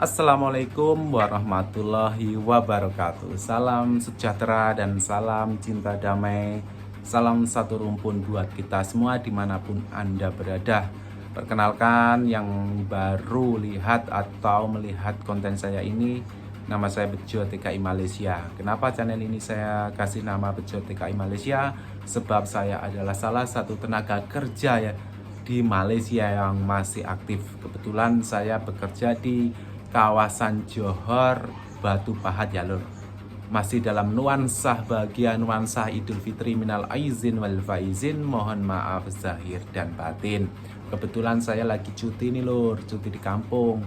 Assalamualaikum warahmatullahi wabarakatuh. Salam sejahtera dan salam cinta damai. Salam satu rumpun buat kita semua dimanapun Anda berada. Perkenalkan yang baru lihat atau melihat konten saya ini, nama saya Bejo TKI Malaysia. Kenapa channel ini saya kasih nama Bejo TKI Malaysia? Sebab saya adalah salah satu tenaga kerja ya di Malaysia yang masih aktif. Kebetulan saya bekerja di kawasan Johor Batu Pahat ya lur. Masih dalam nuansa bahagia, nuansa Idul Fitri minal aizin wal faizin, mohon maaf zahir dan batin. Kebetulan saya lagi cuti nih lur, cuti di kampung.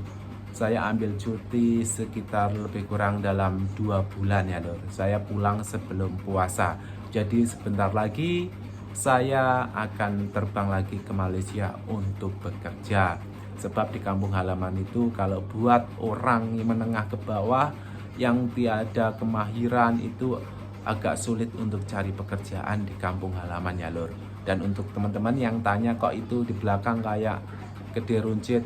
Saya ambil cuti sekitar lebih kurang dalam 2 bulan ya lur. Saya pulang sebelum puasa. Jadi sebentar lagi saya akan terbang lagi ke Malaysia untuk bekerja. Sebab di kampung halaman itu kalau buat orang yang menengah ke bawah yang tiada kemahiran itu agak sulit untuk cari pekerjaan di kampung halaman ya lur. Dan untuk teman-teman yang tanya kok itu di belakang kayak Gede Runcit,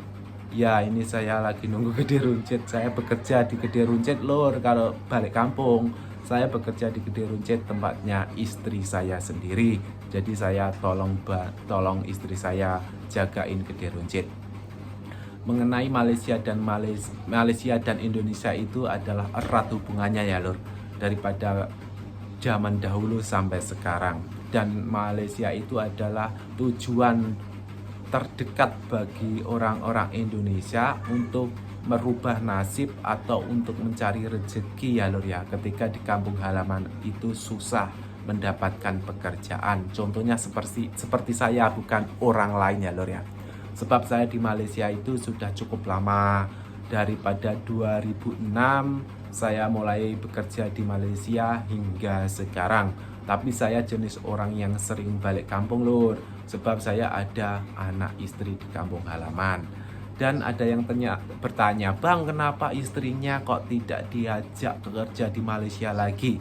ya ini saya lagi nunggu Gede Runcit. Saya bekerja di Gede Runcit lur. Kalau balik kampung saya bekerja di Gede Runcit, tempatnya istri saya sendiri. Jadi saya tolong istri saya jagain Gede Runcit. Mengenai Malaysia dan Indonesia itu adalah erat hubungannya ya lur, daripada zaman dahulu sampai sekarang. Dan Malaysia itu adalah tujuan terdekat bagi orang-orang Indonesia untuk merubah nasib atau untuk mencari rezeki ya lur ya, ketika di kampung halaman itu susah mendapatkan pekerjaan. Contohnya seperti saya, bukan orang lain ya lur ya. Sebab saya di Malaysia itu sudah cukup lama. Daripada 2006 saya mulai bekerja di Malaysia hingga sekarang. Tapi saya jenis orang yang sering balik kampung lur. Sebab saya ada anak istri di kampung halaman. Dan ada yang bertanya, "Bang, kenapa istrinya kok tidak diajak bekerja di Malaysia lagi?"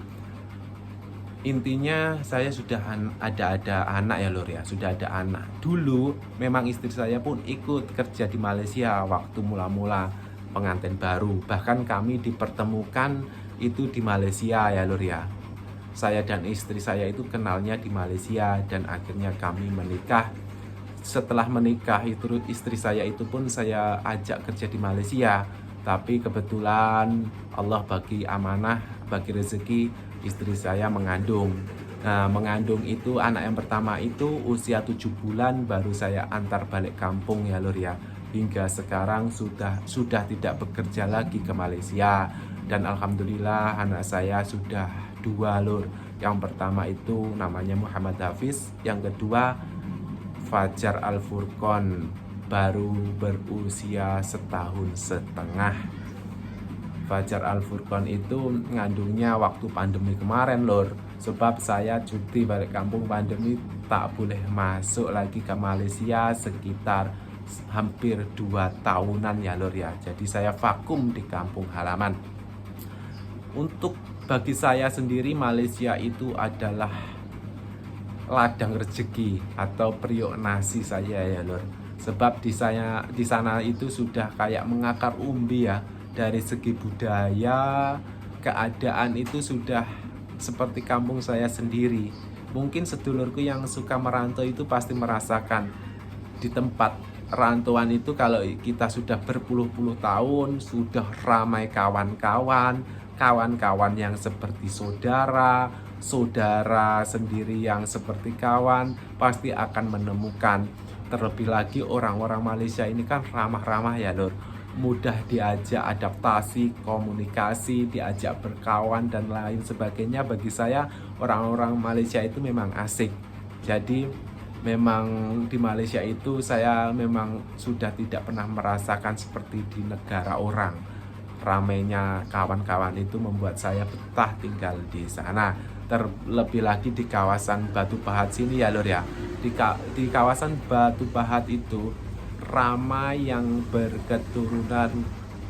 Intinya saya sudah ada anak ya lur ya, sudah ada anak. Dulu memang istri saya pun ikut kerja di Malaysia waktu mula-mula pengantin baru. Bahkan kami dipertemukan itu di Malaysia ya lur ya. Saya dan istri saya itu kenalnya di Malaysia dan akhirnya kami menikah. Setelah menikah itu istri saya itu pun saya ajak kerja di Malaysia. Tapi kebetulan Allah bagi amanah, bagi rezeki, istri saya mengandung. Nah, mengandung itu anak yang pertama itu usia 7 bulan baru saya antar balik kampung ya lur ya. Hingga sekarang sudah tidak bekerja lagi ke Malaysia. Dan alhamdulillah anak saya sudah 2 lur. Yang pertama itu namanya Muhammad Hafiz, yang kedua Fajar Al-Furqon, baru berusia 1,5 tahun. Fajar Al-Furqon itu ngandungnya waktu pandemi kemarin lor. Sebab saya cuti balik kampung pandemi, tak boleh masuk lagi ke Malaysia sekitar hampir 2 tahunan ya lor ya. Jadi saya vakum di kampung halaman. Untuk bagi saya sendiri Malaysia itu adalah ladang rezeki atau periuk nasi saya ya lor. Sebab di sana itu sudah kayak mengakar umbi ya. Dari segi budaya, keadaan itu sudah seperti kampung saya sendiri. Mungkin sedulurku yang suka merantau itu pasti merasakan di tempat rantauan itu, kalau kita sudah berpuluh-puluh tahun, sudah ramai kawan-kawan yang seperti saudara sendiri yang seperti kawan, pasti akan menemukan. Terlebih lagi orang-orang Malaysia ini kan ramah-ramah ya lor, mudah diajak adaptasi, komunikasi, diajak berkawan dan lain sebagainya. Bagi saya orang-orang Malaysia itu memang asik. Jadi memang di Malaysia itu saya memang sudah tidak pernah merasakan seperti di negara orang. Ramainya kawan-kawan itu membuat saya betah tinggal di sana. Terlebih lagi di kawasan Batu Pahat sini ya lor ya. Di kawasan Batu Pahat itu ramai yang berketurunan,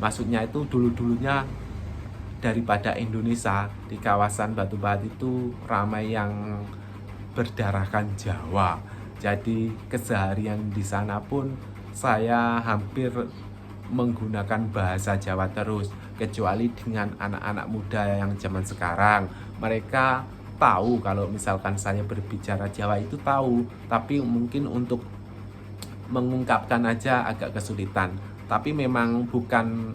maksudnya itu dulunya daripada Indonesia. Di kawasan Batu Pahat itu ramai yang berdarahkan Jawa. Jadi keseharian di sana pun saya hampir menggunakan bahasa Jawa terus, kecuali dengan anak-anak muda yang zaman sekarang. Mereka tahu kalau misalkan saya berbicara Jawa itu tahu, tapi mungkin untuk mengungkapkan aja agak kesulitan. Tapi memang bukan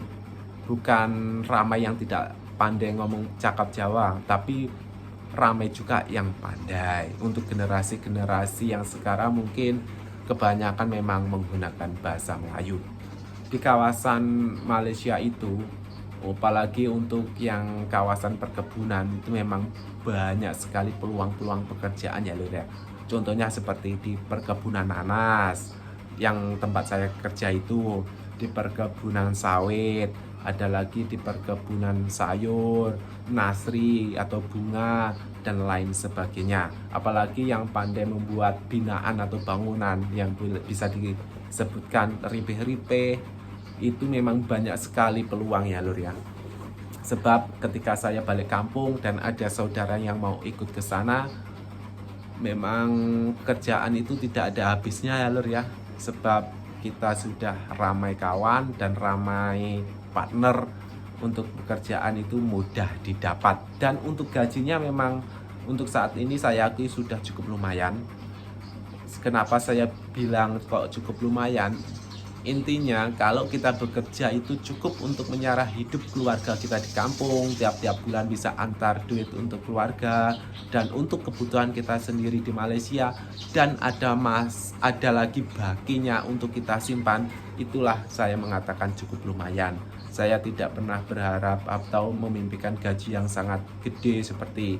bukan ramai yang tidak pandai ngomong cakap Jawa, tapi ramai juga yang pandai. Untuk generasi-generasi yang sekarang mungkin kebanyakan memang menggunakan bahasa Melayu. Di kawasan Malaysia itu, apalagi untuk yang kawasan perkebunan itu memang banyak sekali peluang-peluang pekerjaan ya Lur ya. Contohnya seperti di perkebunan nanas, yang tempat saya kerja itu, di perkebunan sawit, ada lagi di perkebunan sayur, nasri atau bunga, dan lain sebagainya. Apalagi yang pandai membuat binaan atau bangunan yang bisa disebutkan ripeh-ripeh, itu memang banyak sekali peluang ya Lur ya. Sebab ketika saya balik kampung dan ada saudara yang mau ikut ke sana, memang kerjaan itu tidak ada habisnya ya Lur ya. Sebab kita sudah ramai kawan dan ramai partner, untuk pekerjaan itu mudah didapat. Dan untuk gajinya memang untuk saat ini saya akui sudah cukup lumayan. Kenapa saya bilang kok cukup lumayan? Intinya kalau kita bekerja itu cukup untuk menyarah hidup keluarga kita di kampung, tiap-tiap bulan bisa antar duit untuk keluarga dan untuk kebutuhan kita sendiri di Malaysia, dan ada lagi bakinya untuk kita simpan. Itulah saya mengatakan cukup lumayan. Saya tidak pernah berharap atau memimpikan gaji yang sangat gede seperti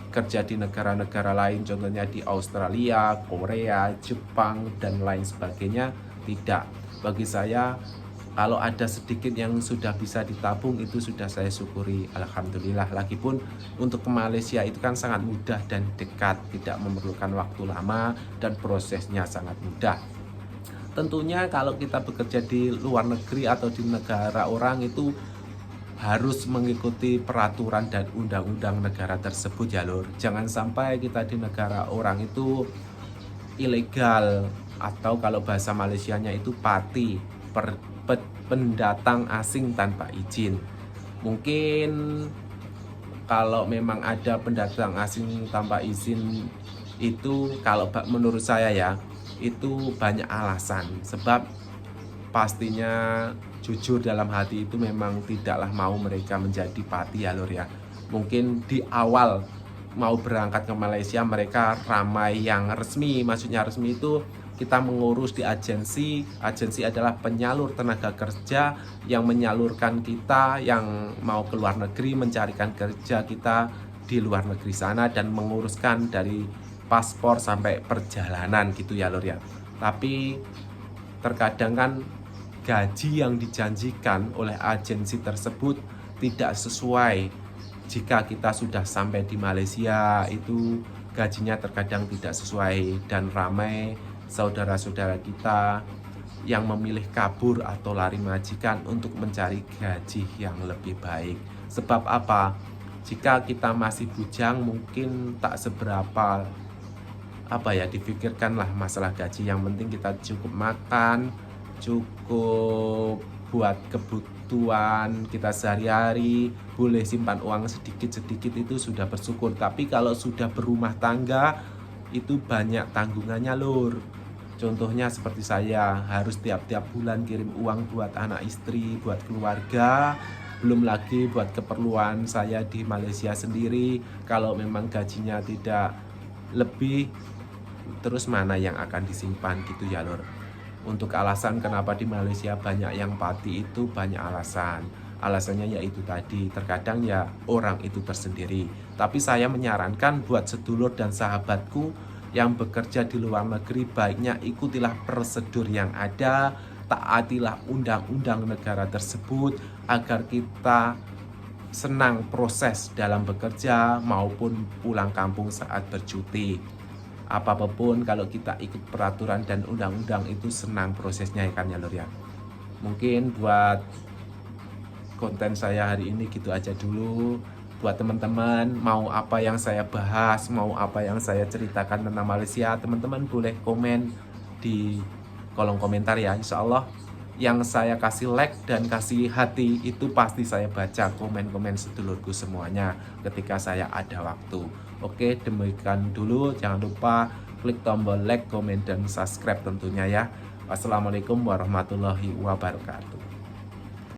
kerja di negara-negara lain, contohnya di Australia, Korea, Jepang, dan lain sebagainya. Tidak. Bagi saya, kalau ada sedikit yang sudah bisa ditabung, itu sudah saya syukuri, alhamdulillah. Lagipun untuk ke Malaysia itu kan sangat mudah dan dekat, tidak memerlukan waktu lama dan prosesnya sangat mudah. Tentunya kalau kita bekerja di luar negeri atau di negara orang itu harus mengikuti peraturan dan undang-undang negara tersebut ya Lur. Jangan sampai kita di negara orang itu ilegal, atau kalau bahasa Malaysianya itu pati, pendatang asing tanpa izin. Mungkin kalau memang ada pendatang asing tanpa izin itu, kalau menurut saya ya, itu banyak alasan. Sebab pastinya jujur dalam hati itu memang tidaklah mau mereka menjadi pati ya Lur ya. Mungkin di awal mau berangkat ke Malaysia mereka ramai yang resmi. Maksudnya resmi itu kita mengurus di agensi. Agensi adalah penyalur tenaga kerja yang menyalurkan kita yang mau ke luar negeri, mencarikan kerja kita di luar negeri sana dan menguruskan dari paspor sampai perjalanan gitu ya Lur ya. Tapi terkadang kan gaji yang dijanjikan oleh agensi tersebut tidak sesuai. Jika kita sudah sampai di Malaysia, itu gajinya terkadang tidak sesuai, dan ramai saudara-saudara kita yang memilih kabur atau lari majikan untuk mencari gaji yang lebih baik. Sebab apa? Jika kita masih bujang, mungkin tak seberapa difikirkanlah masalah gaji. Yang penting kita cukup makan, cukup buat kebutuhan kita sehari-hari, boleh simpan uang sedikit-sedikit, itu sudah bersyukur. Tapi kalau sudah berumah tangga, itu banyak tanggungannya Lur. Contohnya seperti saya, harus tiap-tiap bulan kirim uang buat anak istri, buat keluarga, belum lagi buat keperluan saya di Malaysia sendiri. Kalau memang gajinya tidak lebih, terus mana yang akan disimpan gitu ya Lur. Untuk alasan kenapa di Malaysia banyak yang pati itu banyak alasan. Alasannya yaitu tadi, terkadang ya orang itu tersendiri. Tapi saya menyarankan buat sedulur dan sahabatku yang bekerja di luar negeri, baiknya ikutilah prosedur yang ada, taatilah undang-undang negara tersebut agar kita senang proses dalam bekerja maupun pulang kampung saat bercuti. Apapun kalau kita ikut peraturan dan undang-undang itu senang prosesnya ya kan ya Lur ya. Mungkin buat konten saya hari ini gitu aja dulu. Buat teman-teman mau apa yang saya bahas, mau apa yang saya ceritakan tentang Malaysia, teman-teman boleh komen di kolom komentar ya. Insya Allah yang saya kasih like dan kasih hati itu pasti saya baca komen-komen sedulurku semuanya ketika saya ada waktu. Oke, demikian dulu. Jangan lupa klik tombol like, komen, dan subscribe tentunya ya. Wassalamualaikum warahmatullahi wabarakatuh.